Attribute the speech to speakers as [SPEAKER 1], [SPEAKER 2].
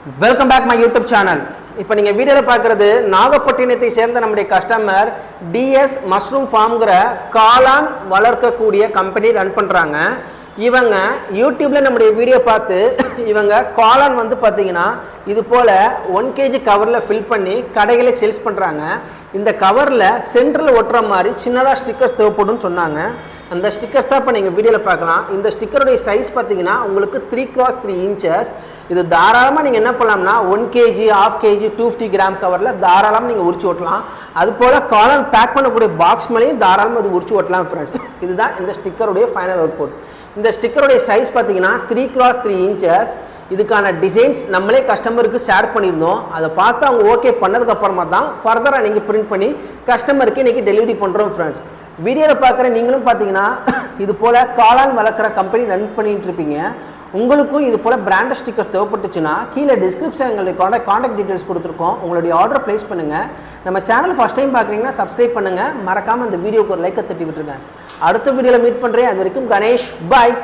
[SPEAKER 1] Welcome back my YouTube channel. இப்போ நீங்கள் வீடியோவில் பார்க்குறது நாகப்பட்டினத்தை சேர்ந்த நம்முடைய கஸ்டமர் டிஎஸ் மஷ்ரூம் ஃபார்ம்ங்கிற காளான் வளர்க்கக்கூடிய கம்பெனி ரன் பண்ணுறாங்க. இவங்க யூடியூப்பில் நம்முடைய வீடியோ பார்த்து இவங்க காளான் வந்து பார்த்தீங்கன்னா இது போல் 1 kg கவரில் ஃபில் பண்ணி கடைகளை சேல்ஸ் பண்ணுறாங்க. இந்த கவரில் சென்டரில் ஒட்டுற மாதிரி சின்னதாக ஸ்டிக்கர்ஸ் தேவைப்படும்னு சொன்னாங்க. அந்த ஸ்டிக்கர்ஸ் தான் இப்போ நீங்கள் வீடியோவில் பார்க்கலாம். இந்த ஸ்டிக்கருடைய சைஸ் பார்த்தீங்கன்னா உங்களுக்கு 3x3 inches. இது தாராளமாக நீங்கள் என்ன பண்ணலாம்னா 1 kg, 1/2 kg, 250 கிராம் கவரில் தாராளமாக நீங்கள் உரிச்சு ஓட்டலாம். அது போல் காளான் பேக் பண்ணக்கூடிய பாக்ஸ் மேலேயும் தாராளமாக இது உரிச்சு ஓட்டலாம் ஃப்ரெண்ட்ஸ். இதுதான் இந்த ஸ்டிக்கருடைய ஃபைனல் அவுட்புட். இந்த ஸ்டிக்கருடைய சைஸ் பார்த்தீங்கன்னா 3x3 inches. இதுக்கான டிசைன்ஸ் நம்மளே கஸ்டமருக்கு ஷேர் பண்ணியிருந்தோம். அதை பார்த்து அவங்க ஓகே பண்ணதுக்கப்புறமா தான் ஃபர்தராக நீங்கள் பிரிண்ட் பண்ணி கஸ்டமருக்கு இன்றைக்கி டெலிவரி பண்ணுறோம் ஃப்ரெண்ட்ஸ். வீடியோவில் பார்க்குற நீங்களும் பார்த்தீங்கன்னா இது போல் காளான் வளர்க்குற கம்பெனி ரன் பண்ணிட்டு இருப்பீங்க. உங்களுக்கும் இது போல் பிராண்டட் ஸ்டிக்கர்ஸ் தேவைப்பட்டுச்சுன்னா கீழே டிஸ்கிரிப்ஷன் எங்களுடைய காண்டாக்ட் டீட்டெயில்ஸ் கொடுத்துருக்கோம். உங்களுடைய ஆர்டர் ப்ளேஸ் பண்ணுங்கள். நம்ம சேனல் ஃபஸ்ட் டைம் பார்க்குறீங்கன்னா சப்ஸ்கிரைப் பண்ணுங்கள். மறக்காமல் அந்த வீடியோக்கு ஒரு லைக்கை தட்டி விட்டுருங்க. அடுத்த வீடியோவில் மீட் பண்ணுறேன். அது வரைக்கும் கணேஷ் பாய்.